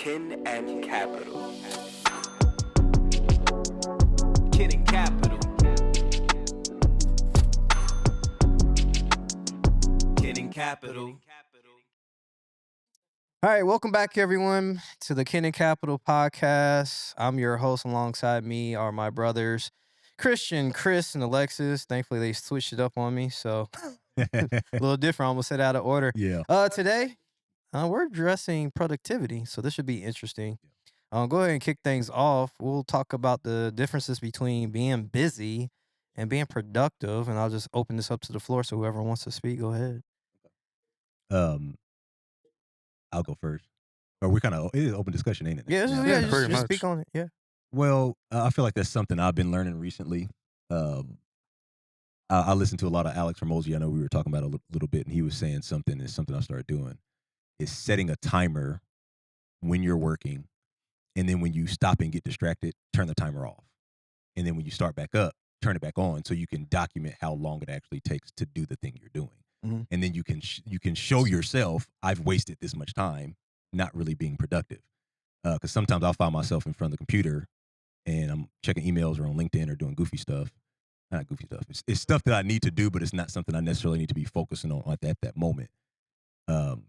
Kin and Capital. Kin and Capital. Kin and Capital. All right, welcome back, everyone, to the Kin and Capital podcast. I'm your host. Alongside me are my brothers, Christian, Chris, and Alexis. Thankfully, they switched it up on me, so a little different. Almost said out of order. Yeah. Today, we're addressing productivity, so this should be interesting. Go ahead and kick things off. We'll talk about the differences between being busy and being productive, and I'll just open this up to the floor. So whoever wants to speak, go ahead. I'll go first. Or we kind of, it is open discussion, ain't it? Yeah, just speak on it. Yeah. Well, I feel like that's something I've been learning recently. I listened to a lot of Alex Ramosi. I know we were talking about it a little bit, and he was saying something, and it's something I started doing, is setting a timer when you're working, and then when you stop and get distracted, turn the timer off. And then when you start back up, turn it back on so you can document how long it actually takes to do the thing you're doing. Mm-hmm. And then you can show yourself, I've wasted this much time not really being productive. Because sometimes I'll find myself in front of the computer and I'm checking emails or on LinkedIn or doing goofy stuff. Not goofy stuff. It's stuff that I need to do, but it's not something I necessarily need to be focusing on at that moment.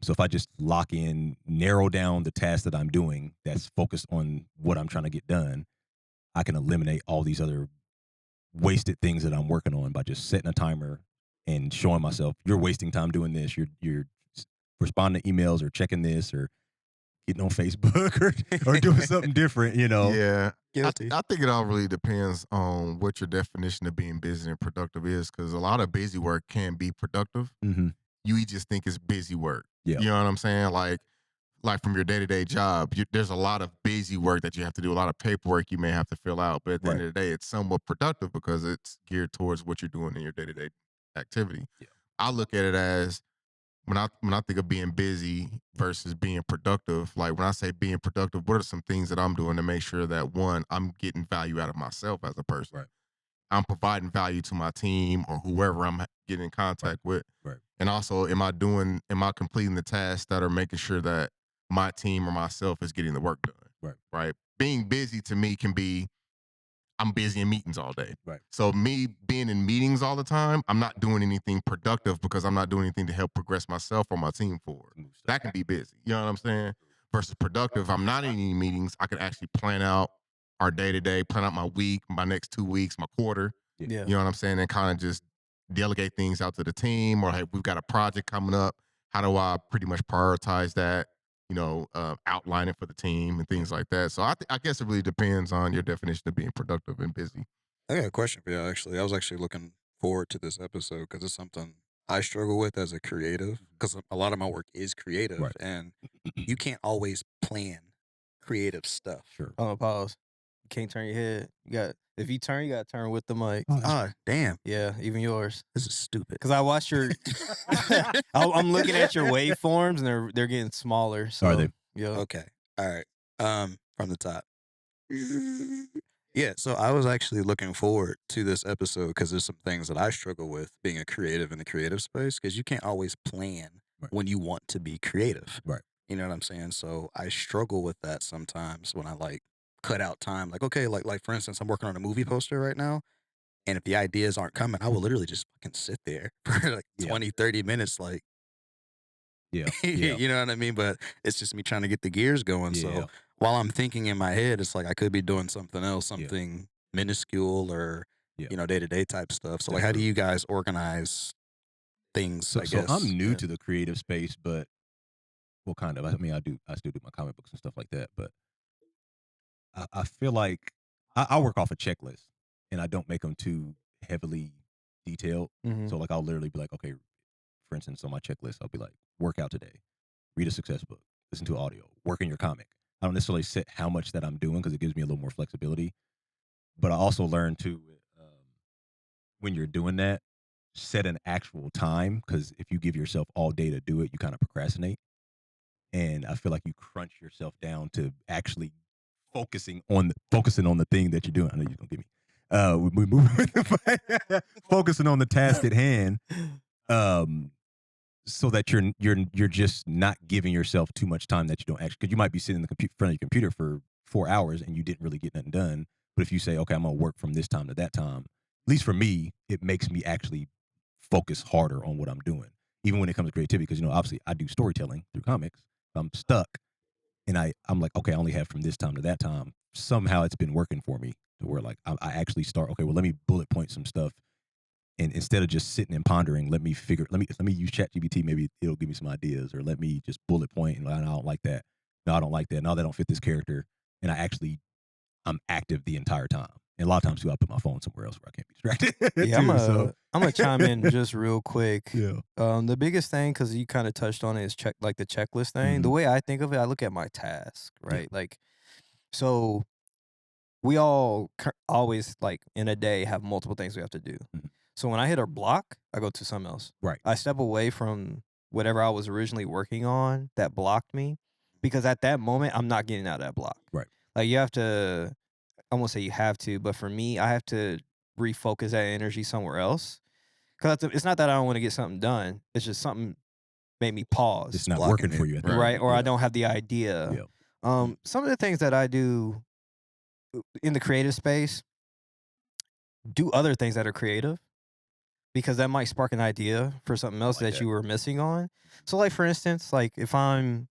So if I just lock in, narrow down the task that I'm doing that's focused on what I'm trying to get done, I can eliminate all these other wasted things that I'm working on by just setting a timer and showing myself, you're wasting time doing this. You're responding to emails or checking this or getting on Facebook or doing something different, you know? Yeah. Guilty. I think it all really depends on what your definition of being busy and productive is, because a lot of busy work can be productive. Mm-hmm. You just think it's busy work. Yeah. You know what I'm saying? Like from your day-to-day job, there's a lot of busy work that you have to do, a lot of paperwork you may have to fill out. But at the end of the day, it's somewhat productive because it's geared towards what you're doing in your day-to-day activity. Yeah. I look at it as when I think of being busy versus being productive, like when I say being productive, what are some things that I'm doing to make sure that, one, I'm getting value out of myself as a person. Right. I'm providing value to my team or whoever I'm getting in contact with. Right. And also, am I completing the tasks that are making sure that my team or myself is getting the work done? Right. Being busy to me can be, I'm busy in meetings all day. Right. So me being in meetings all the time, I'm not doing anything productive because I'm not doing anything to help progress myself or my team forward. That can be busy. You know what I'm saying? Versus productive, I'm not in any meetings. I can actually plan out our day-to-day, plan out my week, my next 2 weeks, my quarter. Yeah. You know what I'm saying? And kind of just delegate things out to the team, or hey, we've got a project coming up. How do I pretty much prioritize that? You know, outline it for the team and things like that. So I guess it really depends on your definition of being productive and busy. I got a question for you, actually. I was actually looking forward to this episode because it's something I struggle with as a creative, because a lot of my work is creative, Right. and you can't always plan creative stuff. Sure. Pause. You can't turn your head. If you turn, you got to turn with the mic. Damn. Yeah, even yours. This is stupid. Because I watched your. I'm looking at your waveforms, and they're getting smaller. So, Are they? Yeah. Okay. All right. From the top. Yeah, so I was actually looking forward to this episode because there's some things that I struggle with being a creative in the creative space, because you can't always plan when you want to be creative. Right. You know what I'm saying? So I struggle with that sometimes when I cut out time. Like, okay, like for instance, I'm working on a movie poster right now, and if the ideas aren't coming, I will literally just fucking sit there for 20, 30 minutes, like, Yeah. you know what I mean? But it's just me trying to get the gears going. Yeah. So while I'm thinking in my head, it's like I could be doing something else, something minuscule or, day-to-day type stuff. So, how do you guys organize things, I guess? So I'm new to the creative space, but, well, kind of. I mean, I still do my comic books and stuff like that, but I feel like I work off a checklist, and I don't make them too heavily detailed. Mm-hmm. So, like, I'll literally be like, okay, for instance, on my checklist, I'll be like, work out today, read a success book, listen to audio, work in your comic. I don't necessarily set how much that I'm doing because it gives me a little more flexibility. But I also learned to, when you're doing that, set an actual time, because if you give yourself all day to do it, you kind of procrastinate. And I feel like you crunch yourself down to actually focusing on the thing that you're doing. I know you're gonna get me. We move focusing on the task at hand. so that you're just not giving yourself too much time that you don't actually, because you might be sitting in the front of your computer for 4 hours and you didn't really get nothing done. But if you say, okay, I'm gonna work from this time to that time, at least for me, it makes me actually focus harder on what I'm doing, even when it comes to creativity. Because obviously, I do storytelling through comics. I'm stuck, and I'm like, okay, I only have from this time to that time. Somehow, it's been working for me to where like I actually start. Okay, well, let me bullet point some stuff, and instead of just sitting and pondering, let me use ChatGPT. Maybe it'll give me some ideas, or let me just bullet point. And I don't like that. No, I don't like that. No, that don't fit this character. And I'm active the entire time. And a lot of times too, I put my phone somewhere else where I can't be distracted. Yeah, I'm gonna chime in just real quick. Yeah. The biggest thing, because you kind of touched on it, is the checklist thing. The Mhm. way I think of it, I look at my task, right? Like, so we all always like in a day have multiple things we have to do. Mhm. So when I hit a block, I go to something else. Right. I step away from whatever I was originally working on that blocked me, because at that moment I'm not getting out of that block. Right. Like you have to, I won't say you have to, but for me, I have to refocus that energy somewhere else. Because it's not that I don't want to get something done. It's just something made me pause. It's not blocking working it. for you at that Right. Right. moment. Or Yeah. I don't have the idea. Yeah. Some of the things that I do in the creative space, do other things that are creative, because that might spark an idea for something else like that that. you were missing on. So like for instance, like if I'm,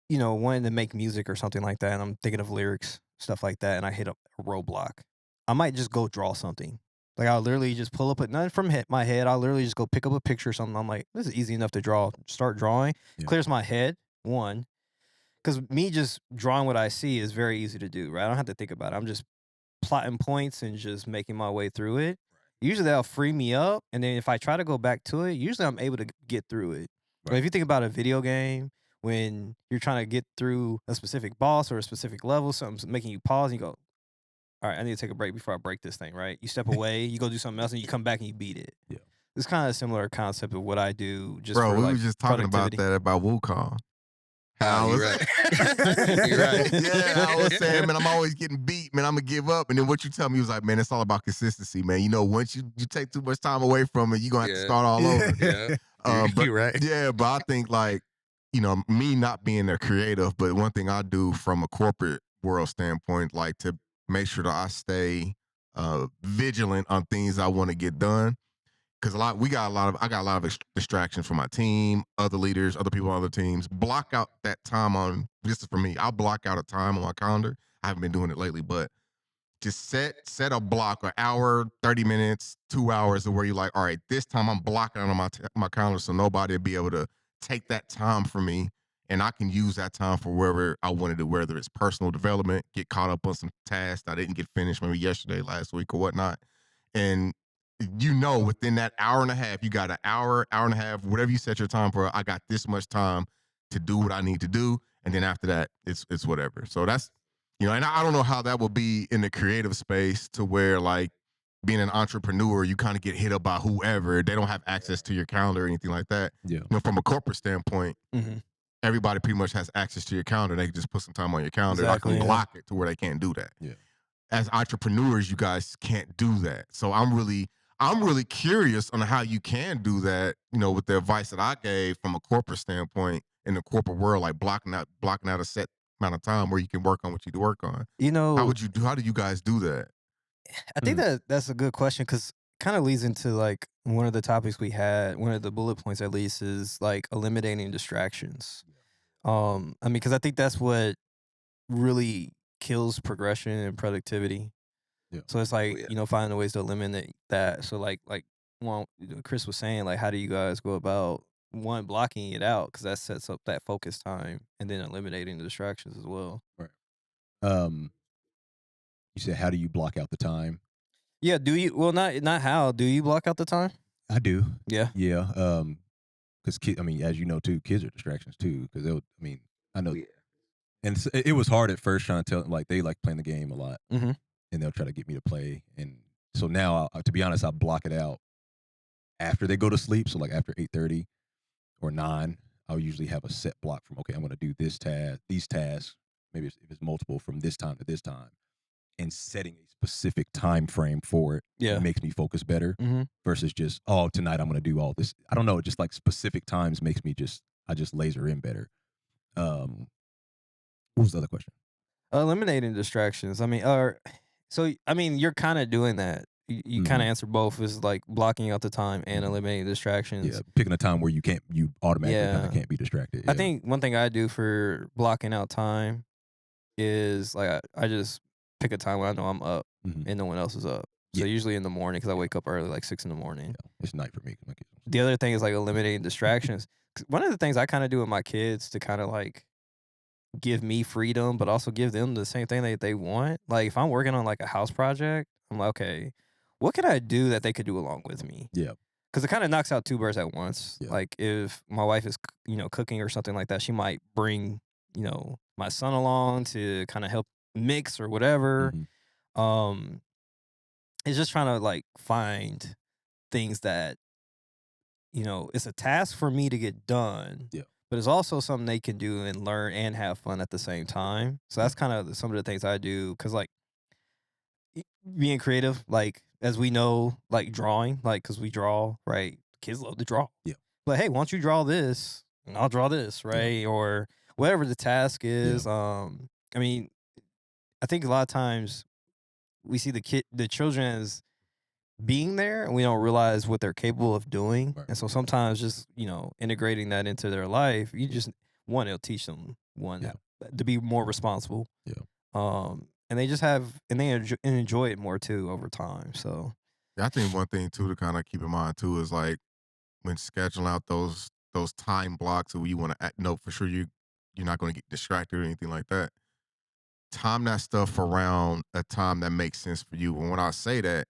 wanting to make music or something like that, and I'm thinking of lyrics, stuff like that, and I hit a roadblock, I might just go draw something. Like I'll literally just pull up, nothing from my head. I'll literally just go pick up a picture or something. I'm like, this is easy enough to draw. Start drawing. Yeah. Clears my head. One, because me just drawing what I see is very easy to do. Right, I don't have to think about it. I'm just plotting points and just making my way through it. Usually that'll free me up, and then if I try to go back to it, usually I'm able to get through it. But Right. if you think about a video game, when you're trying to get through a specific boss or a specific level, something's making you pause and you go, all right, I need to take a break before I break this thing, right? You step away, you go do something else, and you come back and you beat it. Yeah. It's kind of a similar concept of what I do just Bro, for we like were just talking about productivity. that about Wukong. Oh, you're right. You're right. Yeah, I was saying, man, I'm always getting beat, man. I'm gonna give up. And then what you tell me was like, man, it's all about consistency, man. Once you take too much time away from it, you're gonna have to Yeah. start all over. Yeah. But You're right. yeah, but I think like, me not being a creative, but one thing I do from a corporate world standpoint, like to make sure that I stay vigilant on things I want to get done. Because I got a lot of distractions from my team, other leaders, other people on other teams. Block out that time on, this is for me, I'll block out a time on my calendar. I haven't been doing it lately, but just set a block, an hour, 30 minutes, 2 hours, where you're like, all right, this time I'm blocking out on my calendar so nobody will be able to take that time from me. And I can use that time for wherever I wanted to, whether it's personal development, get caught up on some tasks I didn't get finished maybe yesterday, last week, or whatnot. And within that hour and a half, you got an hour and a half, whatever you set your time for, I got this much time to do what I need to do. And then after that, it's whatever. So that's, and I don't know how that will be in the creative space, to where like being an entrepreneur, you kind of get hit up by whoever. They don't have access to your calendar or anything like that. Yeah. From a corporate standpoint, Mhm. everybody pretty much has access to your calendar. They can just put some time on your calendar. Exactly, I can yeah. block it to where they can't do that. Yeah. As entrepreneurs, you guys can't do that. So I'm really curious on how you can do that, with the advice that I gave from a corporate standpoint, in the corporate world, like blocking out a set amount of time where you can work on what you need to work on. How do you guys do that? I think that's a good question, because kind of leads into like one of the topics we had, one of the bullet points at least, is like eliminating distractions. I mean, because I think that's what really kills progression and productivity. Yeah. So it's like, yeah. finding ways to eliminate that. So like Chris was saying, like, how do you guys go about one, blocking it out, because that sets up that focus time, and then eliminating the distractions as well. You said, how do you block out the time? Yeah, do you? Well, not how. Do you block out the time? I do. Yeah. Yeah. Because as you know too, kids are distractions too. Because I know, Yeah. and it was hard at first trying to tell them, like, they like playing the game a lot, Mhm. and they'll try to get me to play, and so now, to be honest, I block it out after they go to sleep. So like after 8:30 or 9, I'll usually have a set block from, okay, I'm going to do these tasks, maybe if it's multiple, from this time to this time. and setting a specific time frame for it Yeah. makes me focus better Mm-hmm. versus just, oh, tonight I'm going to do all this. I don't know. Just like specific times makes me I just laser in better. What was the other question? Eliminating distractions. I mean, you're kind of doing that. You kind of Mhm. answer both is like blocking out the time and Mhm. eliminating distractions. Yeah, picking a time where you automatically kind Yeah. of can't be distracted. I Yeah. think one thing I do for blocking out time is like I just pick a time when I know I'm up Mhm. and no one else is up. So Yeah. usually in the morning because I Yeah. wake up early, like 6 in the morning. Yeah, it's night for me. 'Cause my kids. The other thing is like eliminating distractions. 'Cause one of the things I kind of do with my kids to kind of like give me freedom, but also give them the same thing that they want. Like if I'm working on like a house project, I'm like, okay, what can I do that they could do along with me? Yeah. Because it kind of knocks out two birds at once. Yeah. Like if my wife is, cooking or something like that, she might bring, my son along to kind of help mix or whatever. Mhm. Um, it's just trying to like find things that, it's a task for me to get done. Yeah. But it's also something they can do and learn and have fun at the same time. So that's kind of some of the things I do. Because like being creative, like as we know, like drawing, like because we draw, right? Kids love to draw. Yeah. But hey, why don't you draw this and I'll draw this, right? Or whatever the task is. I mean, I think a lot of times we see the children as being there and we don't realize what they're capable of doing. Right. And so sometimes just, integrating that into their life, you just it'll teach them Yeah. to be more responsible. Yeah. And they just enjoy it more too over time. So Yeah, I think one thing too to kind of keep in mind too is like when scheduling out those time blocks where you want to know for sure you're not going to get distracted or anything like that. Time that stuff around a time that makes sense for you. And when I say that,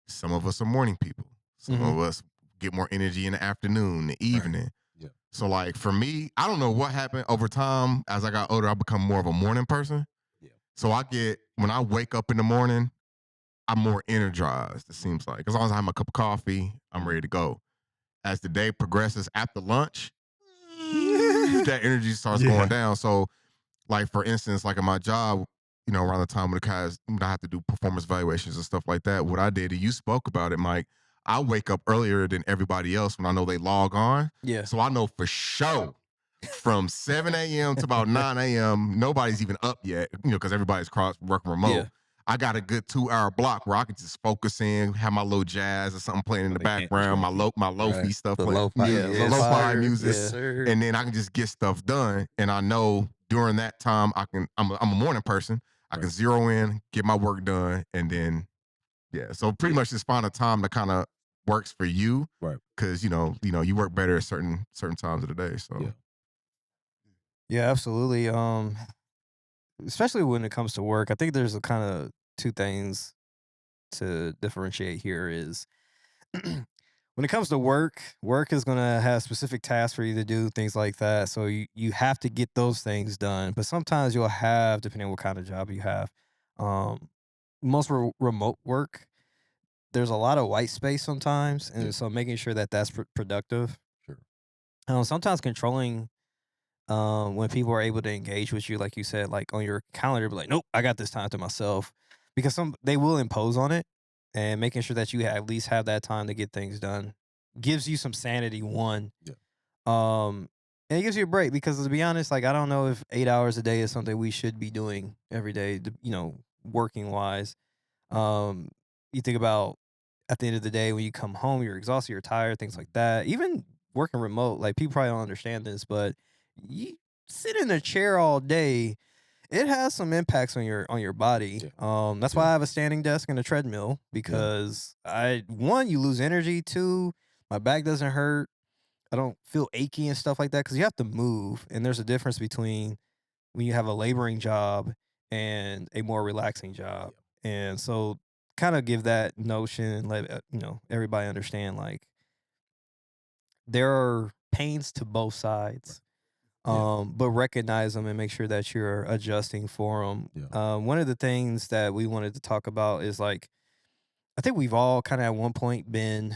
some of us are morning people. Some Mhm. of us get more energy in the afternoon, the evening. Yeah. So like for me, I don't know what happened over time. As I got older, I become more of a morning person. Yeah. So when I wake up in the morning, I'm more energized, it seems like. As long as I have my cup of coffee, I'm ready to go. As the day progresses after lunch, that energy starts Yeah. going down. So, like for instance, like in my job, around the time when I have to do performance evaluations and stuff like that, what I did, and you spoke about it, Mike, I wake up earlier than everybody else when I know they log on. yeah. So I know for sure from 7 a.m. to about 9 a.m., nobody's even up yet, because everybody's working remote. Yeah. I got a good 2 hour block where I can just focus in, have my little jazz or something playing in the They can't background, distract my lo-fi Right. stuff The playing, lo-fi. Yeah, Yes, lo-fi sir. music, Yes, sir. and then I can just get stuff done. And I know during that time I'm a morning person. I can Right. zero in, get my work done, and then so pretty much just find a time that kind of works for you, Right. because you work better at certain times of the day. So Yeah. Yeah, absolutely. Especially when it comes to work, I think there's a kind of two things to differentiate here is when it comes to work is going to have specific tasks for you to do, things like that. So you have to get those things done. But sometimes you'll have, depending on what kind of job you have, um, most remote work, there's a lot of white space sometimes. And Yeah. so making sure that that's productive. Sure. Sometimes controlling when people are able to engage with you, like you said, like on your calendar, be like, nope, I got this time to myself, because they will impose on it, and making sure that you at least have that time to get things done gives you some sanity. One, Yeah. and it gives you a break because to be honest, like I don't know if 8 hours a day is something we should be doing every day, working wise. Um, you think about at the end of the day when you come home, you're exhausted, you're tired, things like that. Even working remote, like people probably don't understand this, but you sit in a chair all day, it has some impacts on your body. Yeah. That's why I have a standing desk and a treadmill because you lose energy, two, my back doesn't hurt. I don't feel achy and stuff like that because you have to move, and there's a difference between when you have a laboring job and a more relaxing job. And so kind of give that notion and let everybody understand like there are pains to both sides. Yeah. But recognize them and make sure that you're adjusting for them. Yeah. One of the things that we wanted to talk about is like I think we've all kind of at one point been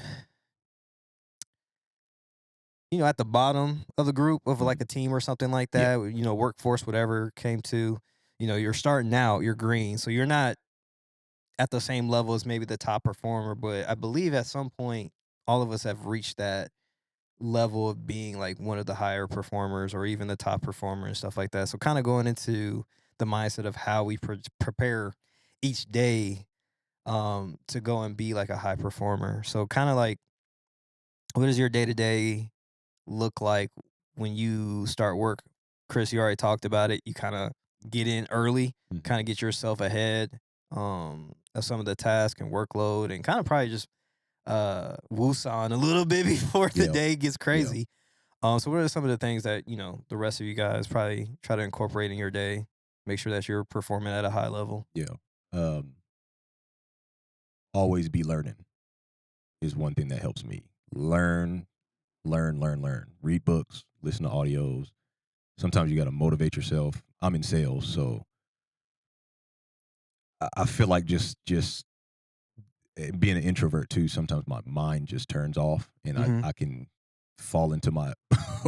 at the bottom of the group of like a team or something like Yeah. that, workforce, whatever came to, you're starting out, you're green. So you're not at the same level as maybe the top performer, but I believe at some point all of us have reached that level of being like one of the higher performers or even the top performer and stuff like that. So kind of going into the mindset of how we prepare each day to go and be like a high performer. So kind of like, what does your day to day look like when you start work? Chris, you already talked about it. You kind of get in early, Mhm. kind of get yourself ahead of some of the tasks and workload, and kind of probably just woosah a little bit before the Yeah. day gets crazy. So what are some of the things that, the rest of you guys probably try to incorporate in your day? Make sure that you're performing at a high level. Yeah. Um, always be learning is one thing that helps me. Learn. Read books, listen to audios. Sometimes you got to motivate yourself. I'm in sales, so I feel like just being an introvert too. Sometimes my mind just turns off, and Mhm. I can fall into my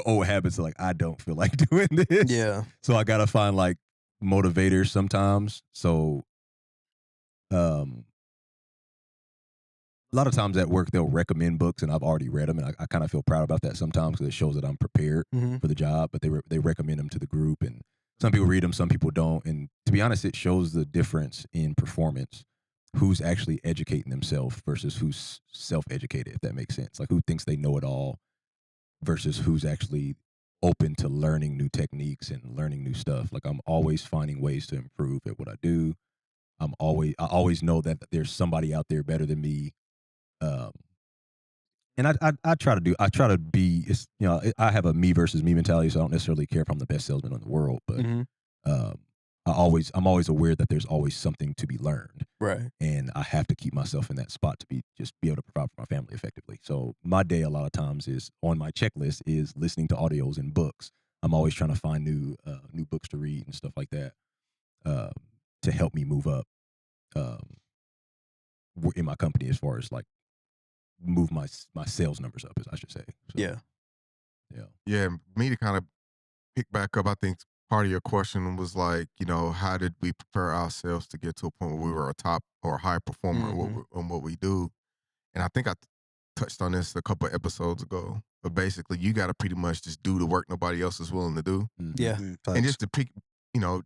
old habits. Like I don't feel like doing this. Yeah. So I gotta find like motivators sometimes. So um, a lot of times at work they'll recommend books, and I've already read them, and I kind of feel proud about that sometimes because it shows that I'm prepared Mm-hmm. for the job. But they recommend them to the group, and some people read them, some people don't. And to be honest, it shows the difference in performance. Who's actually educating themselves versus who's self-educated, if that makes sense. Like who thinks they know it all versus who's actually open to learning new techniques and learning new stuff. Like I'm always finding ways to improve at what I do. I always know that there's somebody out there better than me. Um, and I try to be, I have a me versus me mentality, so I don't necessarily care if I'm the best salesman in the world, but Mm-hmm. um, I'm always aware that there's always something to be learned, Right. and I have to keep myself in that spot to be able to provide for my family effectively. So my day a lot of times is on my checklist is listening to audios and books. I'm always trying to find new books to read and stuff like that um, to help me move up um, in my company as far as like move my sales numbers up, as I should say. So, Yeah. yeah. Yeah, me to kind of pick back up, I think part of your question was like, how did we prepare ourselves to get to a point where we were a top or a high performer Mhm. on what we do? And I think I touched on this a couple of episodes ago. But basically, you got to pretty much just do the work nobody else is willing to do. Yeah. Mhm, And facts. just to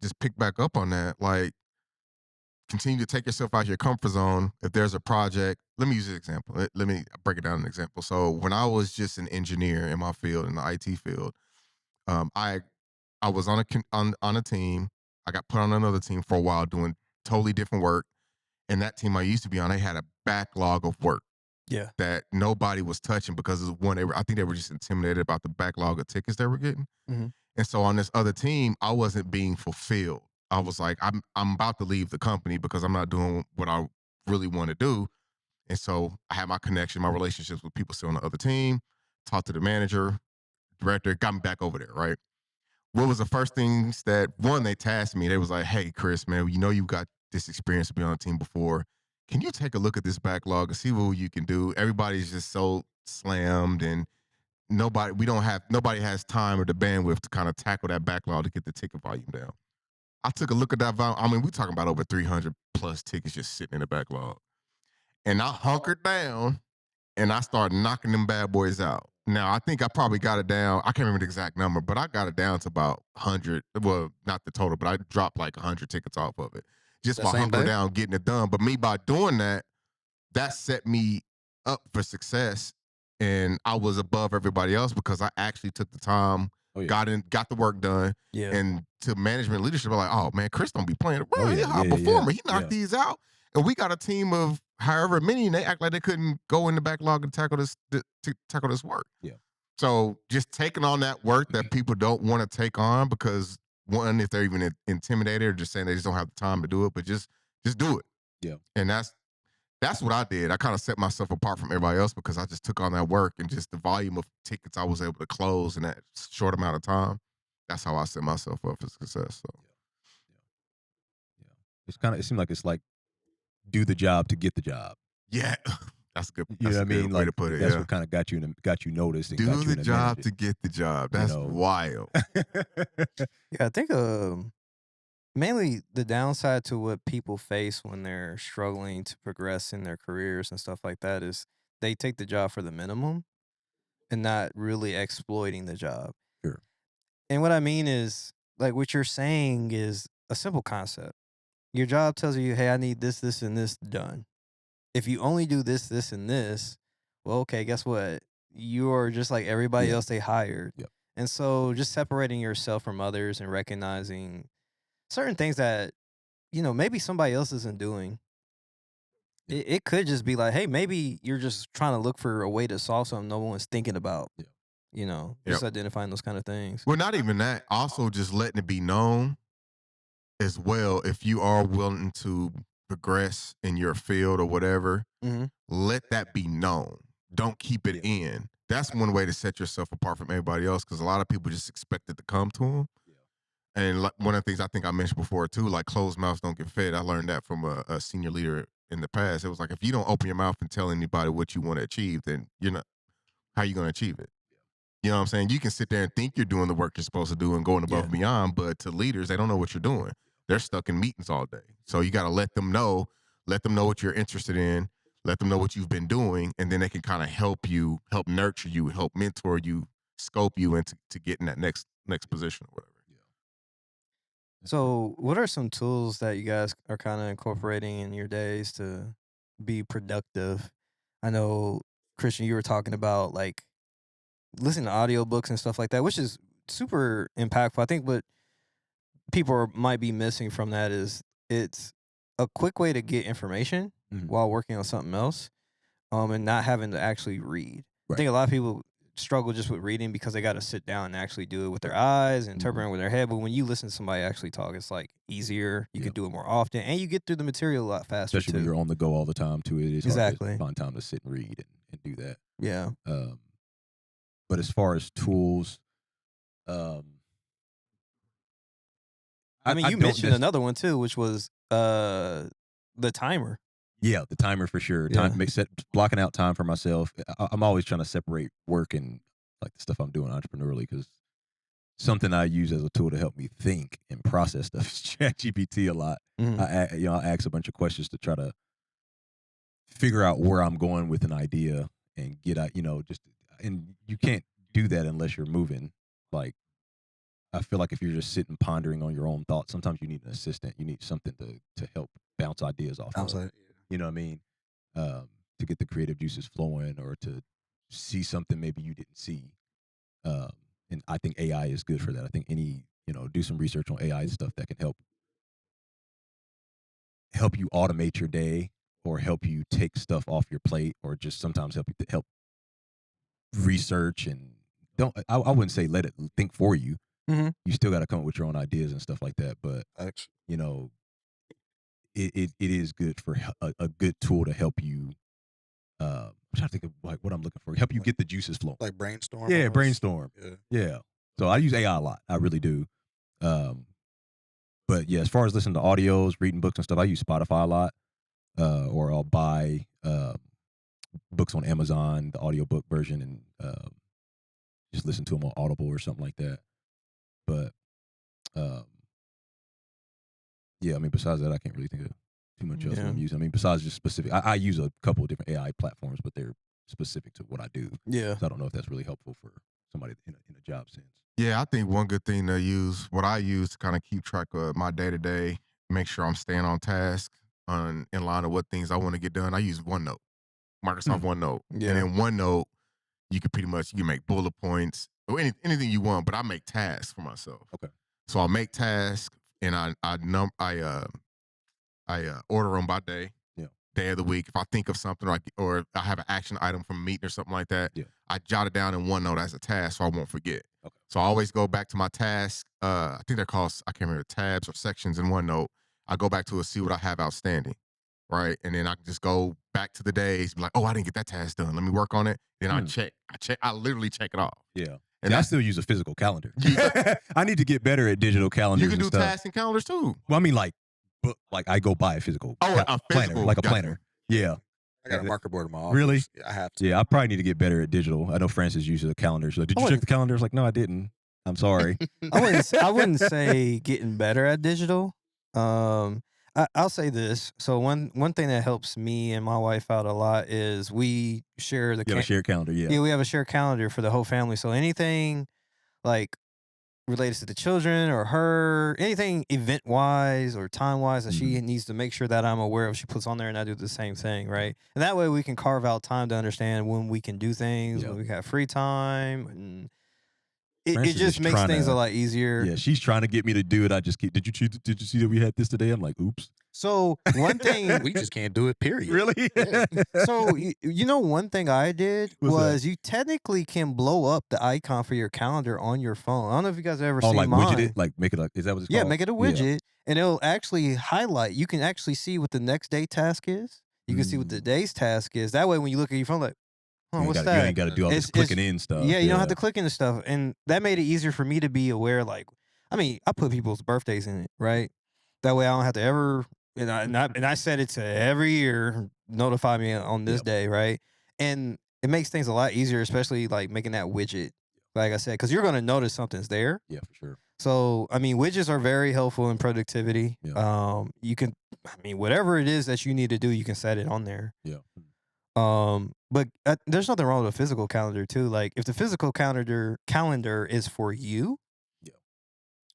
just pick back up on that, like continue to take yourself out of your comfort zone. If there's a project, let me use an example. Let me break it down an example. So when I was just an engineer in my field, in the IT field, I was on a team. I got put on another team for a while doing totally different work. And that team I used to be on, they had a backlog of work Yeah. that nobody was touching because of one. I think they were just intimidated about the backlog of tickets they were getting. Mhm. And so on this other team, I wasn't being fulfilled. I was like, I'm about to leave the company because I'm not doing what I really want to do. And so I had my connection, my relationships with people still on the other team, talked to the manager, director, got me back over there, right? What was the first things that they tasked me? They was like, "Hey, Chris, man, you got this experience to be on a team before. Can you take a look at this backlog and see what you can do?" Everybody's just so slammed, and nobody has time or the bandwidth to kind of tackle that backlog to get the ticket volume down. I took a look at that volume. I mean, we're talking about over 300 plus tickets just sitting in the backlog, and I hunkered down and I started knocking them bad boys out. Now, I think I probably got it down. I can't remember the exact number, but I got it down to about 100. Well, not the total, but I dropped like 100 tickets off of it just That by same hunkering day? down, getting it done. But me, by doing that, that set me up for success. And I was above everybody else because I actually took the time, Oh yeah. got the work done. Yeah. And to management leadership, I'm like, oh man, Chris don't be playing around. Oh, He's yeah, a high yeah, performer. yeah, He knocked yeah. these out. And we got a team of however many, and they act like they couldn't go in the backlog and tackle this work. Yeah. So just taking on that work that people don't want to take on because one, if they're even intimidated or just saying they just don't have the time to do it, but just do it. Yeah. And that's what I did. I kind of set myself apart from everybody else because I just took on that work and just the volume of tickets I was able to close in that short amount of time. That's how I set myself up for success. So Yeah. It seems like it's like do the job to get the job. yeah, that's good. You That's know a what I good mean? way Like to put it. that's Yeah. what kind of got you noticed and Do got you the in a job manager. to get the job. That's know. wild. Yeah. I think mainly the downside to what people face when they're struggling to progress in their careers and stuff like that is they take the job for the minimum and not really exploiting the job. Sure. And what I mean is, like, what you're saying is a simple concept. Your job tells you, hey, I need this, this, and this done. If you only do this, this, and this, well, okay, guess what? You're just like everybody Yeah. else they hired. Yep. And so just separating yourself from others and recognizing certain things that, maybe somebody else isn't doing. Yeah. It could just be like, hey, maybe you're just trying to look for a way to solve something no one's thinking about. Yeah. Just identifying those kind of things. Well, not even that. Also, just letting it be known as well. If you are willing to progress in your field or whatever, Mhm. let that be known. Don't keep it in. That's one way to set yourself apart from everybody else, because a lot of people just expect it to come to them. And like, one of the things I think I mentioned before too, like closed mouths don't get fed. I learned that from a senior leader in the past. It was like, if you don't open your mouth and tell anybody what you want to achieve, then you're not. How you going to achieve it? You know what I'm saying? You can sit there and think you're doing the work you're supposed to do and going above and beyond, but to leaders, they don't know what you're doing. They're stuck in meetings all day. So you got to let them know what you're interested in, let them know what you've been doing, and then they can kind of help you, help nurture you, help mentor you, scope you into to get in that next position or whatever. So, what are some tools that you guys are kind of incorporating in your days to be productive? I know, Christian, you were talking about like listening to audiobooks and stuff like that, which is super impactful. I think what might be missing from that is it's a quick way to get information Mhm. while working on something else, and not having to actually read. I Right. think a lot of people struggle just with reading because they got to sit down and actually do it with their eyes and interpret it with their head. But when you listen to somebody actually talk, it's like easier. You Yeah. can do it more often, and you get through the material a lot faster Especially when too. you're on the go all the time too. It is hard Exactly. to find time to sit and read and do that. Yeah. But as far as tools, I mean, you don't mentioned nec- another one too, which was the timer. Yeah, the timer for sure. Yeah. Blocking out time for myself. I'm always trying to separate work and like the stuff I'm doing entrepreneurially, because something I use as a tool to help me think and process stuff is ChatGPT a lot. Mhm. I ask a bunch of questions to try to figure out where I'm going with an idea and get out, and you can't do that unless you're moving. Like, I feel like if you're just sitting pondering on your own thoughts, sometimes you need an assistant. You need something to help bounce ideas off of. Outside. You know what I mean? To get the creative juices flowing, or to see something maybe you didn't see. And I think AI is good for that. I think do some research on AI stuff that can help you automate your day, or help you take stuff off your plate, or just sometimes help research. And I wouldn't say let it think for you. Mm-hmm. You still got to come up with your own ideas and stuff like that. But it is good for a good tool to help you. I'm trying to think of like what I'm looking for. Help you get the juices flowing. Like brainstorm. Yeah, almost. brainstorm. Yeah. So I use AI a lot. I really do. But yeah, as far as listening to audios, reading books and stuff, I use Spotify a lot. Or I'll buy books on Amazon, the audiobook version, and just listen to them on Audible or something like that. But yeah, I mean, besides that, I can't really think of too much else I'm using. I mean, besides just specific, I use a couple of different AI platforms, but they're specific to what I do. Yeah. So I don't know if that's really helpful for somebody in a job sense. Yeah, I think one good thing to use, what I use to kind of keep track of my day to day, make sure I'm staying on task, in line of what things I want to get done. I use OneNote, Microsoft OneNote, Yeah. and in OneNote, you can make bullet points or anything you want, but I make tasks for myself. Okay. So I'll make tasks, and I order them by day. Yeah. Day of the week. If I think of something or I have an action item from a meeting or something like that, I jot it down in OneNote as a task so I won't forget. Okay. So I always go back to my task. I think they're called, I can't remember, tabs or sections in OneNote. I go back to it, see what I have outstanding, right? And then I can just go back to the days, be like, oh, I didn't get that task done. Let me work on it. Then I check. I literally check it off. Yeah. And I still use a physical calendar. I need to get better at digital calendars. You can do and stuff. tasks and calendars too. Well, I mean, like I go buy a physical a planner, physical, like a gotcha. planner. Yeah. I got a marker board in my office. Really? Yeah, I have to. Yeah, I probably need to get better at digital. I know Francis uses a calendar. So did you check the calendar? I was like, no, I didn't. I'm sorry. I wouldn't say getting better at digital. I'll say this. So one thing that helps me and my wife out a lot is we share the You have a shared calendar, yeah. we have a shared calendar for the whole family. So anything like related to the children or her, anything event wise or time wise that she needs to make sure that I'm aware of, she puts on there, and I do the same thing, right? And that way we can carve out time to understand when we can do things, Yeah. when we have free time, and it Francis just is makes trying things a to- lot easier. Yeah, she's trying to get me to do it. I just keep. Did you see that we had this today? I'm like, oops. So one thing We just can't do it, period. Really? Yeah. So you know, one thing I did What's that? was you technically can blow up the icon for your calendar on your phone. I don't know if you guys have ever Oh, seen like mine. widget it, like make it like. Is that what it's Yeah, called? make it a widget, and it'll actually highlight. You can actually see what the next day task is. You can see what the day's task is. That way, when you look at your phone, like, oh, You what's ain't that? got to do all this clicking in stuff. Yeah, you don't have to click into stuff, and that made it easier for me to be aware. Like, I mean, I put people's birthdays in it, right? That way, I don't have to ever. And I set it to every year notify me on this Yep. day, right? And it makes things a lot easier, especially like making that widget. Like I said, because you're going to notice something's there. Yeah, for sure. So, I mean, widgets are very helpful in productivity. Yeah. You can, I mean, whatever it is that you need to do, you can set it on there. Yeah. But there's nothing wrong with a physical calendar too. Like, if the physical calendar is for you, Yeah.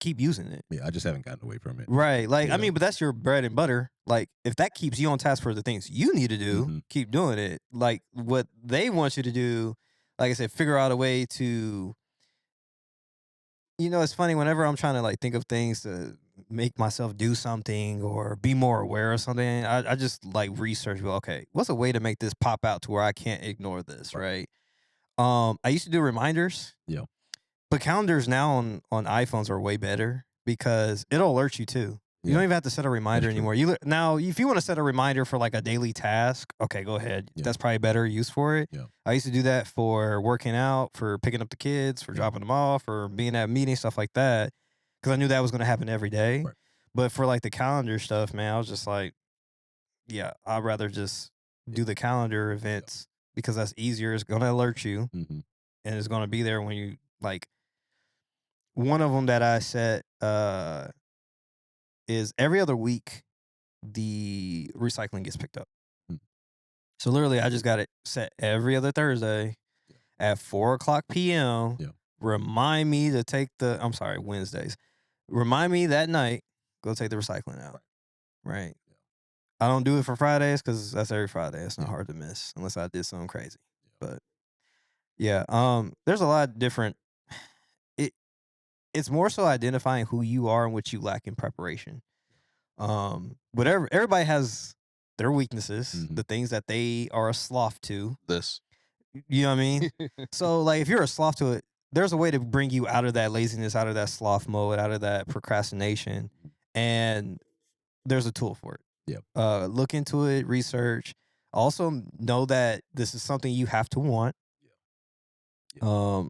keep using it. Yeah, I just haven't gotten away from it. Right. Like, I Yeah. mean, but that's your bread and butter. Like, if that keeps you on task for the things you need to do, Mhm. keep doing it. Like, what they want you to do, like I said, figure out a way to. You know, it's funny whenever I'm trying to like think of things to make myself do something or be more aware of something. I just like research. Well, okay, what's a way to make this pop out to where I can't ignore this, right? I used to do reminders. Yeah. But calendars now on iPhones are way better because it'll alert you too. You don't Yeah. even have to set a reminder That's true. anymore. Now, if you want to set a reminder for like a daily task, okay, go ahead. Yeah. That's probably better use for it. Yeah. I used to do that for working out, for picking up the kids, for Yeah. dropping them off, for being at meetings, stuff like that, because I knew that was going to happen every day. Right. But for like the calendar stuff, man, I was just like, yeah, I'd rather just do the calendar events because that's easier. It's going to alert you, Mhm. and it's going to be there when you like. One of them that I set is every other week the recycling gets picked up. Mm. So literally, I just got it set every other Thursday at 4:00 p.m. Yeah. Remind me to take Wednesdays. Remind me that night, go take the recycling out. Right. I don't do it for Fridays because that's every Friday. It's not Yeah. hard to miss unless I did something crazy. But yeah, there's a lot of different. It's more so identifying who you are and what you lack in preparation. Whatever everybody has their weaknesses, Mhm. the things that they are a sloth to. This. You know what I mean? So like if you're a sloth to it, there's a way to bring you out of that laziness, out of that sloth mode, out of that procrastination, and there's a tool for it. Yep. Look into it, research. Also know that this is something you have to want. I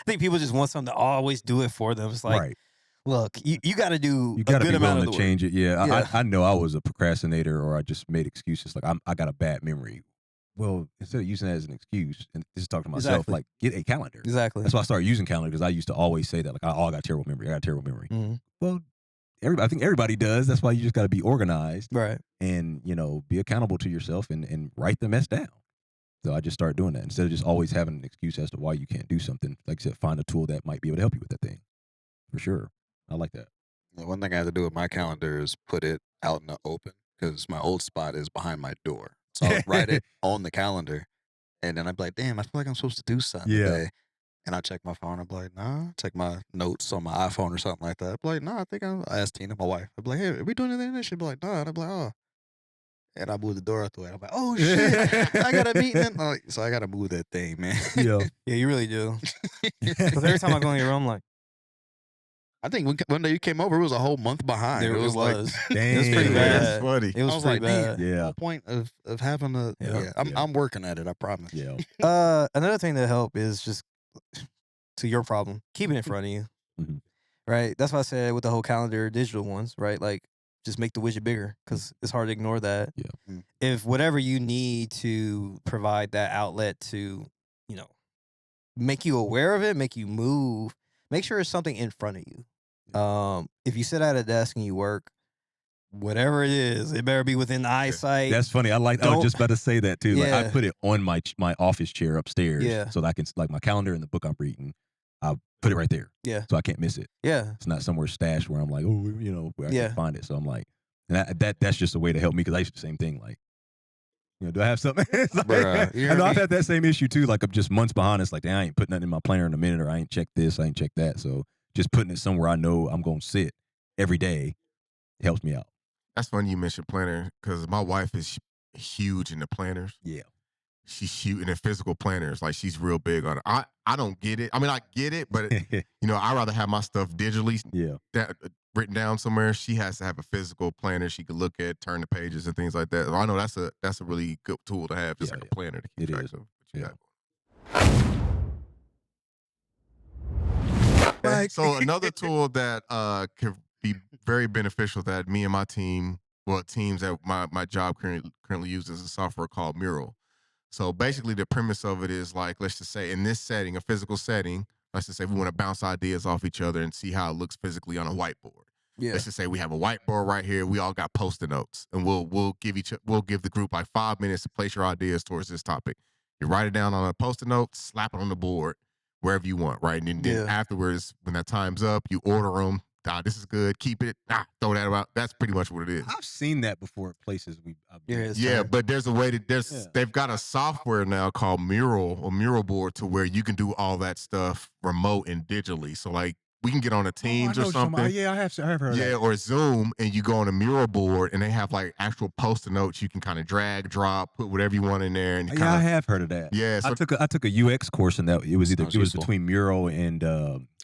think people just want something to always do it for them. It's like, Right. look, you got to do You a got to good be amount willing of to the work. change it. Yeah. Yeah. I know I was a procrastinator, or I just made excuses. Like I got a bad memory. Well, instead of using that as an excuse, and this is talking to myself, Exactly. like get a calendar. Exactly. That's why I started using calendar, because I used to always say that, like, I got terrible memory. I got terrible memory. Mhm. Well, I think everybody does. That's why you just got to be organized, Right. and be accountable to yourself and write the mess down. So I just started doing that instead of just always having an excuse as to why you can't do something. Like I said, find a tool that might be able to help you with that thing. For sure, I like that. The one thing I have to do with my calendar is put it out in the open because my old spot is behind my door. So I'll write it on the calendar, and then I'd be like, damn, I feel like I'm supposed to do something Yeah. today. And I check my phone. I'm like, nah. Check my notes on my iPhone or something like that. I'd be like, nah, I asked Tina, my wife. I'd be like, hey, are we doing anything? She'd be like, nah. And I'd be like, oh. And I moved the door out the way. I'm like, oh, shit. I got a meeting. So I got to move that thing, man. Yeah. Yeah, you really do. Because every time I go in your room, I'm like, I think one day you came over, it was a whole month behind. there It was like, It was Dang. pretty That's bad. funny. It was I was pretty like, bad. damn, the Yeah. whole point of having a, Yeah. I'm working at it, I promise. Yeah. Another thing that help is just to your problem, keep it in front of you. Mhm. Right. That's why I said with the whole calendar digital ones, right? Like just make the widget bigger because it's hard to ignore that. Yeah. Mm. If whatever you need to provide that outlet to, make you aware of it, make you move, make sure it's something in front of you. If you sit at a desk and you work, whatever it is, it better be within eyesight. That's funny. I was Don't- just about to say that too. Like I Yeah. put it on my office chair upstairs, Yeah. so that I can like my calendar and the book I'm reading. I put it right there, Yeah. so I can't miss it. Yeah. It's not somewhere stashed where I'm like, oh, where I Yeah. can't find it. So I'm like, and that's just a way to help me because I used to do the same thing. Like, do I have something? It's like- Bruh, you I know hear I've me? had that same issue too. Like I'm just months behind. It's like, I ain't put nothing in my planner in a minute, or I ain't checked this, I ain't checked that. So just putting it somewhere I know I'm gonna sit every day helps me out. That's funny you mentioned planner because my wife is huge into planners. Yeah. She's huge into physical planners. Like she's real big on it. I don't get it. I mean, I get it, but I'd rather have my stuff digitally Yeah. written down somewhere. She has to have a physical planner she could look at, turn the pages and things like that. So I know that's a really good tool to have, just Yeah, like a planner to keep It track is. of what you Yeah. got. Okay, Like- so another tool that could be very beneficial that me and my team, teams that my job currently uses a software called Mural. So basically the premise of it is like, let's just say in this setting, a physical setting, let's just say we want to bounce ideas off each other and see how it looks physically on a whiteboard. Yeah. Let's just say we have a whiteboard right here. We all got Post-it notes, and we'll give the group like 5 minutes to place your ideas towards this topic. You write it down on a Post-it note, slap it on the board wherever you want, right? And then Yeah. afterwards, when that time's up, you order them. This is good. Keep it. Throw that out. That's pretty much what it is. I've seen that before at places I've been. Yeah, it's Yeah, fine. but there's a way to Yeah. they've got a software now called Mural or Mural Board to where you can do all that stuff remote and digitally. So like we can get on a Teams or something. Yeah, I have heard of Yeah, that. or Zoom, and you go on a Mural board, and they have like actual Post-it notes you can kind of drag, drop, put whatever you want in there, and Yeah, I have heard of that. yeah. So I took a UX course and that it was Sounds useful. between Mural and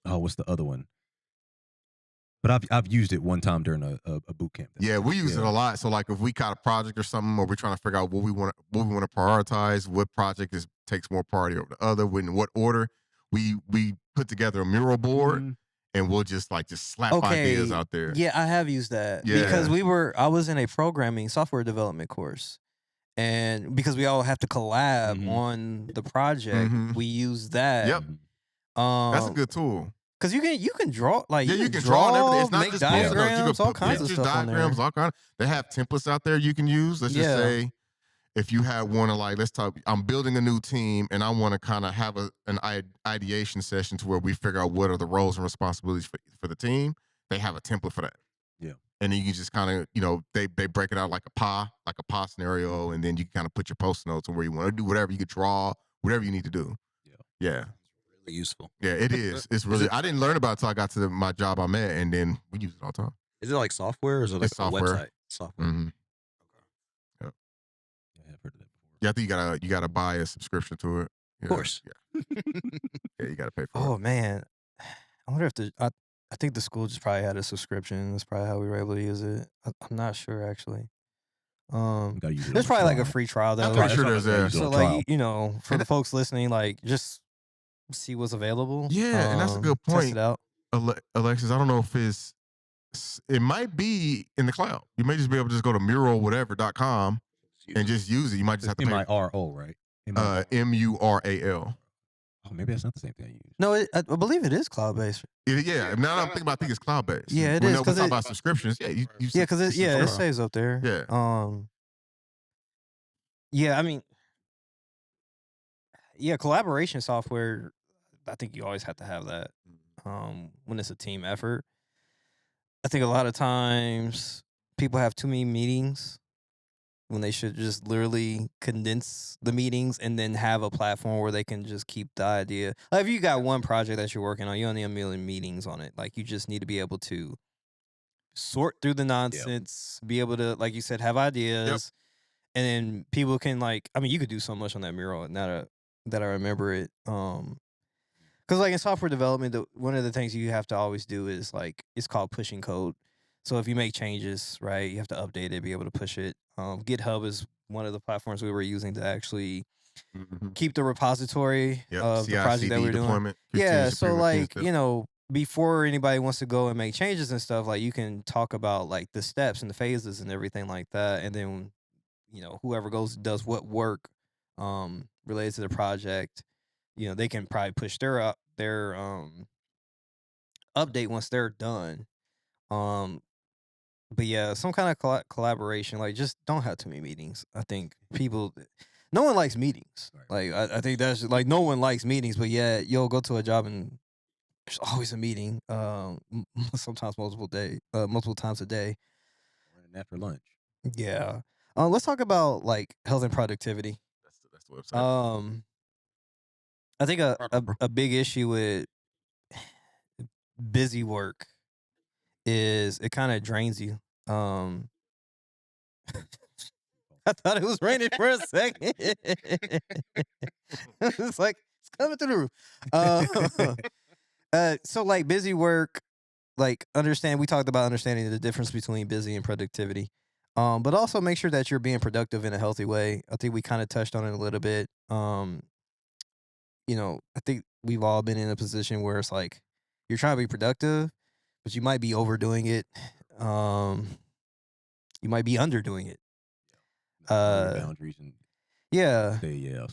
what's the other one? But I've used it one time during a boot camp. yeah, we use it a lot. So like if we got a project or something, or we're trying to figure out what we want to prioritize, what project takes more priority over the other, in what order, we put together a Mural board. Mhm. And we'll just slap ideas out there. Yeah, I have used that Yeah. because I was in a programming software development course, and because we all have to collab Mhm. on the project, Mhm. we use that. Yep. That's a good tool. Because you can draw Yeah, you can draw and everything. It's not make just Post-it notes. You diagrams, can all put kinds of pictures, stuff on there. diagrams, all kind. They have templates out there you can use. Let's just Yeah. say if you have one of let's talk. I'm building a new team and I want to kind of have an ideation session to where we figure out what are the roles and responsibilities for the team. They have a template for that. Yeah. And then you can just kind of they break it out like a pie scenario, and then you can kind of put your Post notes on where you want to do whatever. You could draw whatever you need to do. Yeah. Really useful. Yeah, it is. It's really. I didn't learn about it until I got to my job I'm at, and then we use it all the time. Is it like software or is it like It's a software. website? Software. Mm-hmm. Yeah, I've heard of that before. Yeah, I think you gotta buy a subscription to it. Of course. Yeah. Yeah, you gotta pay for it. Oh man, I wonder if I think the school just probably had a subscription. That's probably how we were able to use it. I'm not sure actually. You gotta use it There's on probably like a trial. free trial though. I'm pretty sure That's there's what I a. use it So on like trial. for the folks listening, like just see what's available. Yeah, and that's a good Test point. it out. Alexis, I don't know if it might be in the cloud. You may just be able to just go to muralwhatever.com and just use it. You might just have to pay. MIRO, right? MURAL. Oh, maybe that's not the same thing I use. No, I believe it is cloud based. Yeah, now that I'm thinking about, I think it's cloud based. Yeah, it we is, know we 'cause talk it- about subscriptions. Yeah, you Yeah, because it subscribe. saves up there. Yeah. Yeah, I mean, yeah, collaboration software. I think you always have to have that. When it's a team effort. I think a lot of times people have too many meetings when they should just literally condense the meetings and then have a platform where they can just keep the idea. Like if you got one project that you're working on, you don't need a million meetings on it. Like you just need to be able to sort through the nonsense, be able to, like you said, have ideas, and then people can you could do so much on that mural. Now that I remember it, because like in software development, one of the things you have to always do is it's called pushing code. So if you make changes, right, you have to update it, be able to push it. GitHub is one of the platforms we were using to actually Mhm. keep the repository Yep. of the project that CI/CD we're doing. deployment. Yeah, continuous so improvement, continuous before anybody wants to go and make changes and stuff, you can talk about the steps and the phases and everything like that, and then whoever does what work related to the project, they can probably push their update once they're done. But yeah, some kind of collaboration. Like, just don't have too many meetings. I think no one likes meetings. Right. Like, I think that's like no one likes meetings. But yeah, you'll go to a job and there's always a meeting. Sometimes multiple times a day. Running after lunch. Yeah. Let's talk about like health and productivity. That's the website. I think Right, bro. a big issue with busy work is it kind of drains you. I thought it was raining for a second. It's like it's coming through the roof. So like busy work, like we talked about understanding the difference between busy and productivity. But also make sure that you're being productive in a healthy way. I think we kind of touched on it a little bit. I think we've all been in a position where it's like you're trying to be productive, but you might be overdoing it. You might be underdoing it. Know your boundaries and Yeah. stay Yeah.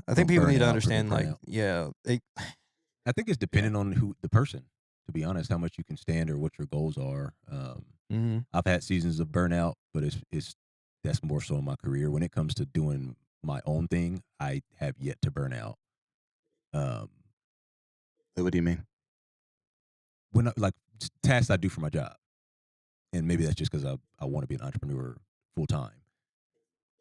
I think don't people burn need to out, understand, burn like, out. yeah, I think it's dependent on who the person, to be honest, how much you can stand or what your goals are. mhm. I've had seasons of burnout, but that's more so in my career. When it comes to doing my own thing, I have yet to burn out. What do you mean? When like tasks I do for my job, and maybe that's just because I want to be an entrepreneur full time.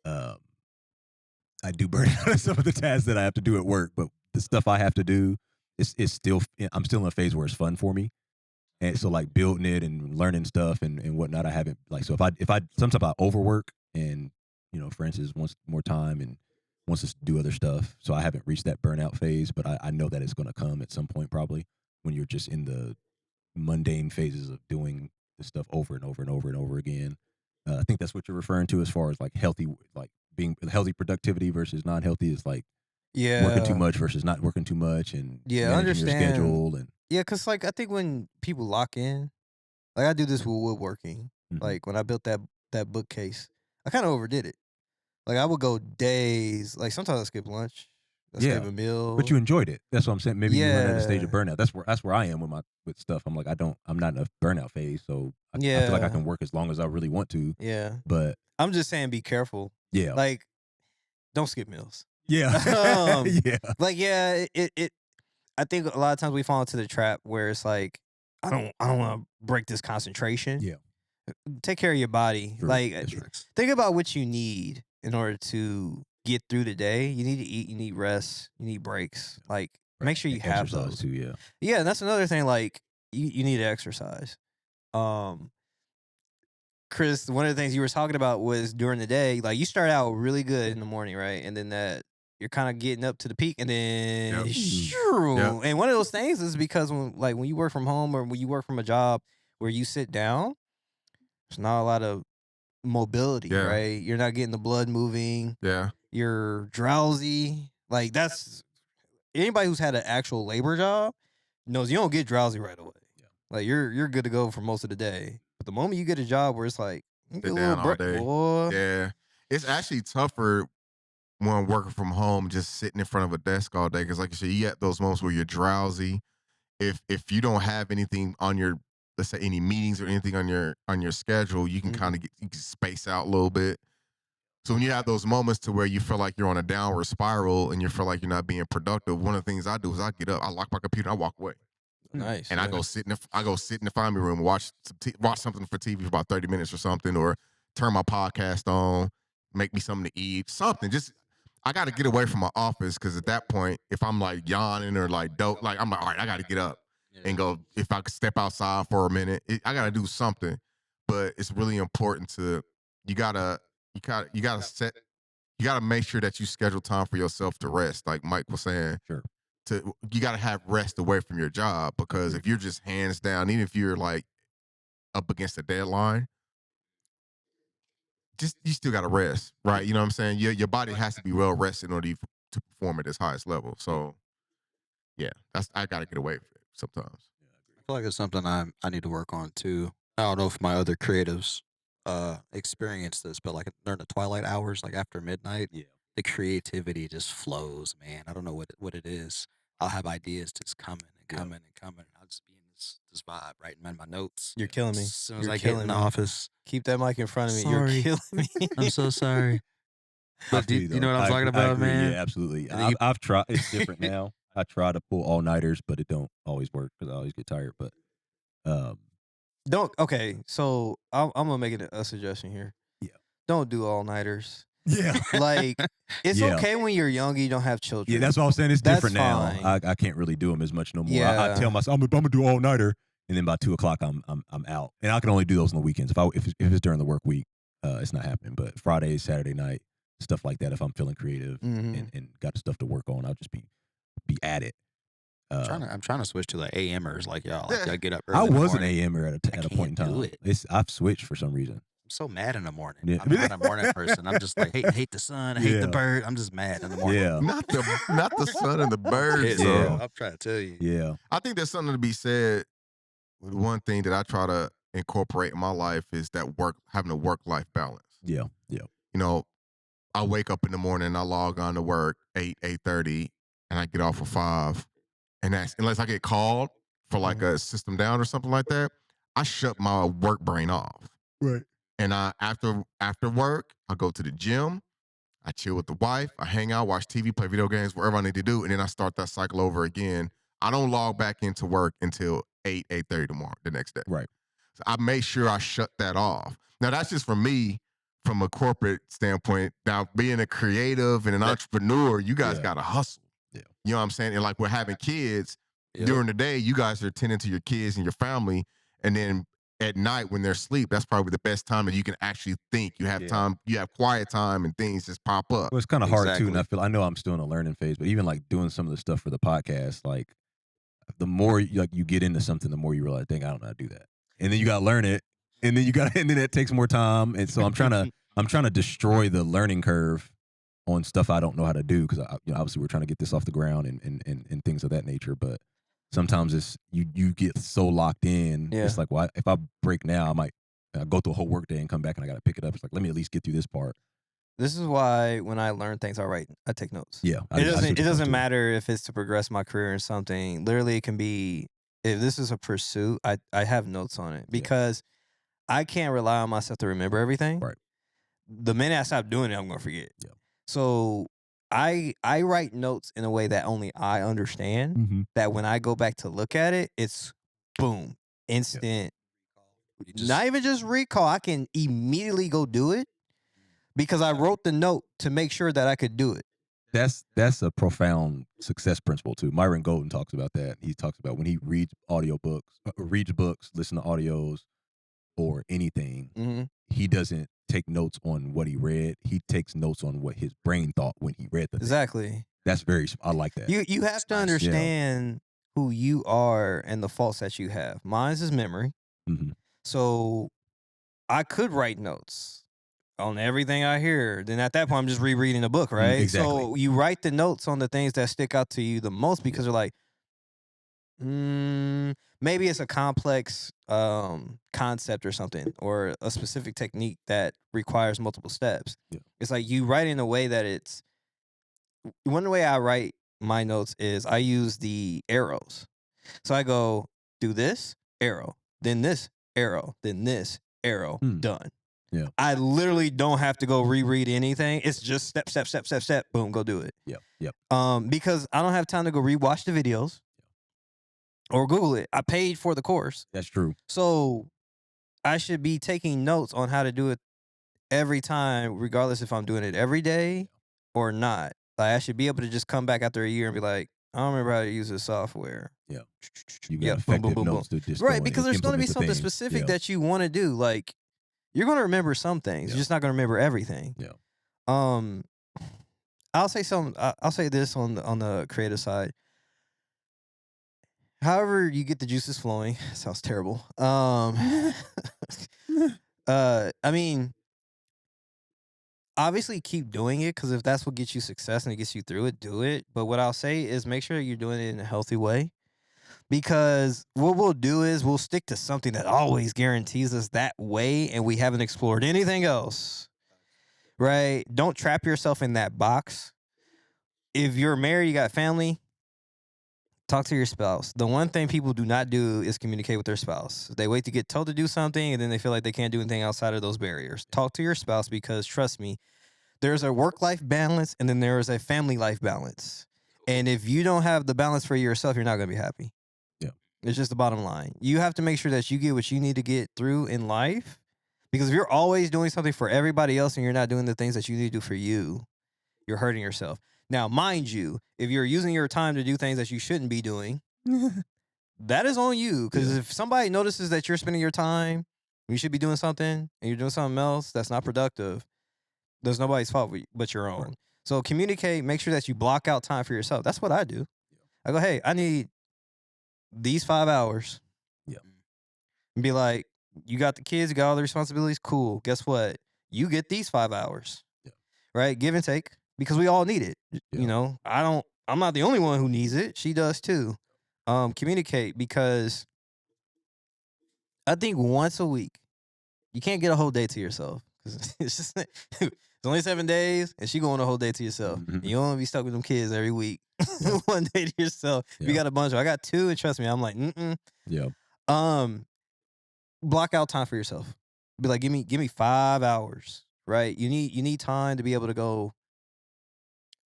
I do burn out on some of the tasks that I have to do at work, but the stuff I have to do is still I'm still in a phase where it's fun for me. And so like building it and learning stuff and whatnot, I haven't like so if I sometimes I overwork and for instance wants more time and wants us to do other stuff. So I haven't reached that burnout phase, but I know that it's gonna come at some point probably when you're just in the mundane phases of doing the stuff over and over and over and over again. I think that's what you're referring to as far as like healthy, like being healthy productivity versus not healthy is like working too Yeah. much versus not working too much and Yeah. managing your Understand. schedule and Yeah. Cause like, I think when people lock in, like I do this with woodworking, like when I built that bookcase, I kind of overdid it. Like I would go days, like sometimes I skip lunch, I skip yeah. a meal. But you enjoyed it. That's what I'm saying. Maybe you weren't at a stage of Yeah. burnout. That's where I am with stuff. I'm like I'm not in a burnout phase, so I feel like I Yeah. can work as long as I really want to. Yeah. But I'm just saying, be careful. yeah, Like, don't skip meals. yeah, yeah, Like, yeah, it. I think a lot of times we fall into the trap where it's like, I don't want to break this concentration. yeah. Take care of your body. True. Like, That's true. think about what you need in order to get through the day. You need to eat. You need rest. You need breaks. Like, make sure you have Exercise those. too. Yeah. Yeah, and that's another thing. Like, you need to exercise. Chris, one of the things you were talking about was during the day, like you start out really good in the morning, right? And then that you're kind of getting up to the peak, and then Yep. shoo. Yep. And one of those things is because when you work from home or when you work from a job where you sit down, there's not a lot of mobility, Yeah. right? You're not getting the blood moving. Yeah. You're drowsy. Like that's anybody who's had an actual labor job knows you don't get drowsy right away. Yeah. Like you're good to go for most of the day. But the moment you get a job where it's like you get Sit a down little all break, day. boy. Yeah. It's actually tougher when working from home, just sitting in front of a desk all day. Because like you said, you get those moments where you're drowsy. If you don't have anything on your, let's say any meetings or anything on your schedule, you can kind of you can space out a little bit. So when you have those moments to where you feel like you're on a downward spiral and you feel like you're not being productive, one of the things I do is I get up, I lock my computer, I walk away. Nice. And I go sit in the family room, watch something for TV for about 30 minutes or something, or turn my podcast on, make me something to eat, something. Just I got to get away from my office because at that point, if I'm like yawning or like dope, like I'm like, all right, I got to get up and go. If I could step outside for a minute, I got to do something. But it's really important to you gotta set you gotta make sure that you schedule time for yourself to rest. Like Mike was saying, Sure. You got to have rest away from your job because if you're just hands down, even if you're like up against a deadline, just you still got to rest, right? You know what I'm saying? Your body has to be well rested in order to perform at its highest level. So, yeah, I got to get away from it sometimes. I feel like it's something I need to work on too. I don't know if my other creatives experience this, but like during the twilight hours, like after midnight, Yeah. the creativity just flows, man. I don't know what it is. I'll have ideas just coming and Yeah. coming and coming. I'll just be in this just vibe, writing in my notes. You're killing me. As soon as You're I get in killing the me. office, Keep that mic in front of me. Sorry. You're killing me. I'm so sorry. I But do feel you know what I'm talking I about, agree. man? Yeah, absolutely. And then you- I've tried. It's different now. I try to pull all nighters, but it don't always work because I always get tired. But Don't. Okay, so I'm gonna make it a suggestion here. Yeah. Don't do all nighters. yeah, Like it's Yeah. okay when you're young, you don't have children. yeah, that's what I'm saying. It's That's different now. fine. I can't really do them as much no more. I Yeah. tell myself I'm gonna do all nighter, and then by 2:00 I'm out, and I can only do those on the weekends. If it's during the work week, it's not happening. But Friday, Saturday night, stuff like that. If I'm feeling creative Mhm. and got stuff to work on, I'll just be at it. I'm trying to switch to the AMers like y'all. Like y'all get up early I in the was an morning. AMer at a point in can't time. do it. I've switched for some reason. I'm so mad in the morning. Yeah. I'm not a morning person. I'm just like hate the sun, hate Yeah. the bird. I'm just mad in the morning. Yeah, Not the sun and the birds. Pissed, Yeah. bro. I'm trying to tell you. yeah, I think there's something to be said. One thing that I try to incorporate in my life is that having a work-life balance. yeah. You know, I wake up in the morning and I log on to work 8:30, and I get off at 5. And that's unless I get called for like a system down or something like that, I shut my work brain off. Right. And after work, I go to the gym, I chill with the wife, I hang out, watch TV, play video games, whatever I need to do, and then I start that cycle over again. I don't log back into work until 8:30 tomorrow, the next day. Right. So I make sure I shut that off. Now that's just for me from a corporate standpoint. Now being a creative and an entrepreneur, you guys Yeah. gotta hustle. Yeah. You know what I'm saying? And like we're having kids Yep. during the day, you guys are tending to your kids and your family, and then at night when they're asleep, that's probably the best time that you can actually think. You have Yeah. time, you have quiet time, and things just pop up. Well, it's kind of hard too, and Exactly. I know I'm still in a learning phase, but even like doing some of the stuff for the podcast, like the more you get into something, the more you realize, dang, I don't know how to do that, and then you got to learn it, and then and then it takes more time, and so I'm trying to destroy the learning curve on stuff I don't know how to do because obviously we're trying to get this off the ground and things of that nature, but sometimes it's you get so locked in. Yeah. It's like, well, if I break now, I might go through a whole work day and come back and I got to pick it up. It's like, let me at least get through this part. This is why when I learn things, I take notes. Yeah, It doesn't matter if it's to progress my career in something. Literally, it can be if this is a pursuit. I have notes on it because I can't rely on myself to remember everything. Right. The minute I stop doing it, I'm gonna forget. Yeah. So I write notes in a way that only I understand. Mm-hmm. That when I go back to look at it, it's boom, instant. You just- Not even just recall. I can immediately go do it because I wrote the note to make sure that I could do it. That's a profound success principle too. Myron Golden talks about that. He talks about when he reads books, listen to audios, or anything. Mm-hmm. He doesn't take notes on what he read. He takes notes on what his brain thought when he read the thing. Exactly. That's I like that. You have to nice. understand who you are and the faults that you have. Mine is memory. Mhm. So I could write notes on everything I hear. Then at that point, I'm just rereading the book, right? exactly. So you write the notes on the things that stick out to you the most because you're like, maybe it's a complex concept or something, or a specific technique that requires multiple steps. Yeah. It's like you write in a way that it's. One way I write my notes is I use the arrows. So I go, do this, arrow, then this, arrow, then this, arrow, done. Yeah. I literally don't have to go reread anything. It's just step, step, step, step, step, boom, go do it. Yep. Because I don't have time to go rewatch the videos or Google it. I paid for the course. That's true. So I should be taking notes on how to do it every time, regardless if I'm doing it every day or not. Like I should be able to just come back after a year and be like, I don't remember how to use this software. Yeah. You got Yep, boom, effective boom, boom, notes boom. to just go Right, in because and there's going to be implement the something things. specific Yeah. that you want to do. Like you're going to remember some things. Yeah. You're just not going to remember everything. Yeah. I'll say I'll say this on the creative side. However you get the juices flowing, sounds terrible. I mean, obviously keep doing it because if that's what gets you success and it gets you through it, do it. But what I'll say is make sure you're doing it in a healthy way. Because what we'll do is we'll stick to something that always guarantees us that way and we haven't explored anything else. Right? Don't trap yourself in that box. If you're married, you got family, Talk to your spouse. The one thing people do not do is communicate with their spouse. They wait to get told to do something, and then they feel like they can't do anything outside of those barriers. Talk to your spouse because, trust me, there's a work-life balance, and then there is a family life balance. And if you don't have the balance for yourself, you're not going to be happy. Yeah. It's just the bottom line. You have to make sure that you get what you need to get through in life. Because if you're always doing something for everybody else and you're not doing the things that you need to do for you, you're hurting yourself. Now, mind you, if you're using your time to do things that you shouldn't be doing, that is on you. Because if somebody notices that you're spending your time, you should be doing something, and you're doing something else that's not productive, there's nobody's fault but your own. Right. So communicate, make sure that you block out time for yourself. That's what I do. I go, hey, I need these 5 hours. Yeah. And be like, you got the kids, you got all the responsibilities, cool. Guess what? You get these 5 hours. Yeah. Right? Give and take. Because we all need it. Yeah. You know, I'm not the only one who needs it. She does too. Communicate, because I think once a week, you can't get a whole day to yourself. 'Cause it's just it's only 7 days, and she going a whole day to yourself. Mhm. You don't want to be stuck with them kids every week. Yeah. One day to yourself. If you Yeah. got a bunch I got 2, and trust me, I'm like, Yeah. block out time for yourself. Be like, give me 5 hours, right? You need time to be able to go,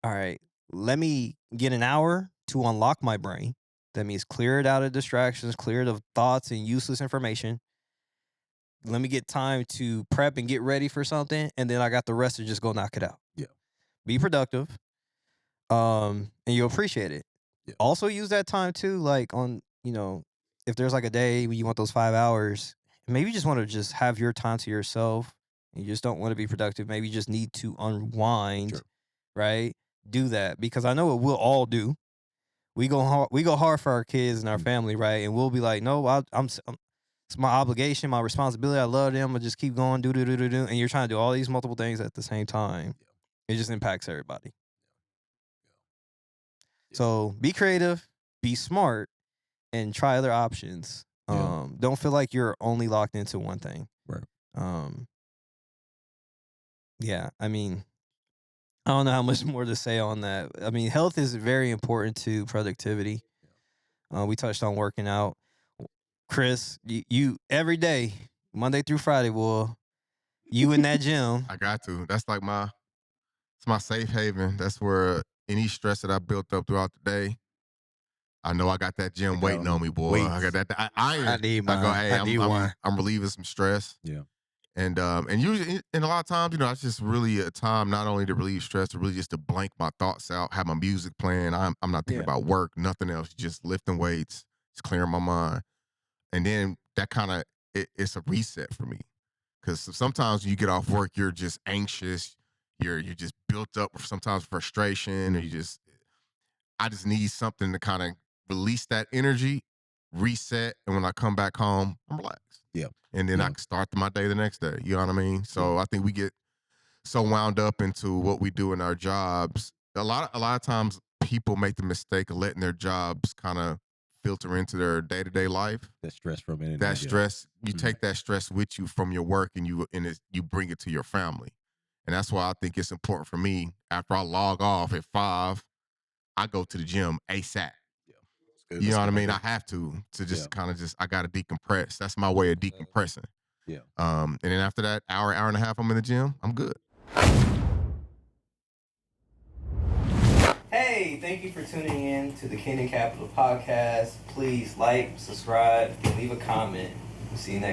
all right, let me get an hour to unlock my brain. That means clear it out of distractions, clear it of thoughts and useless information. Let me get time to prep and get ready for something, and then I got the rest to just go knock it out. Yeah. Be productive. And you'll appreciate it. Yeah. Also use that time too, like on, if there's like a day when you want those 5 hours, maybe you just want to just have your time to yourself. And you just don't want to be productive. Maybe you just need to unwind, Sure. right? Do that, because I know what we'll all do. We go hard for our kids and our family, right? And we'll be like, no, it's my obligation, my responsibility. I love them. I just keep going, do. And you're trying to do all these multiple things at the same time. It just impacts everybody. So be creative, be smart, and try other options. Yeah. Don't feel like you're only locked into one thing. Right. Yeah, I mean, I don't know how much more to say on that. I mean, health is very important to productivity. We touched on working out. Chris, you every day, Monday through Friday, you in that gym. I got to. That's like it's my safe haven. That's where any stress that I built up throughout the day, I know I got that gym waiting on me, boy. Weights. I got that iron. I need I mine. go, hey, I need one. I'm relieving some stress. Yeah. And usually, and a lot of times, it's just really a time not only to relieve stress, but really just to blank my thoughts out, have my music playing. I'm not thinking about work, nothing else, just lifting weights, just clearing my mind. And then that kind of, it's a reset for me. Because sometimes when you get off work, you're just anxious. You're just built up with sometimes frustration, or I just need something to kind of release that energy, reset, and when I come back home, I'm relaxed. Yeah. And then I can start my day the next day. You know what I mean? So I think we get so wound up into what we do in our jobs. A lot of times people make the mistake of letting their jobs kind of filter into their day-to-day life. That stress from it. That stress, you take that stress with you from your work, and you bring it to your family. And that's why I think it's important for me, after I log off at 5, I go to the gym ASAP. Good. You know what I mean? I have to just kind of I got to decompress. That's my way of decompressing. Yeah. And then after that hour and a half I'm in the gym, I'm good. Hey, thank you for tuning in to the Kingdom Capital podcast. Please like, subscribe, and leave a comment. See you next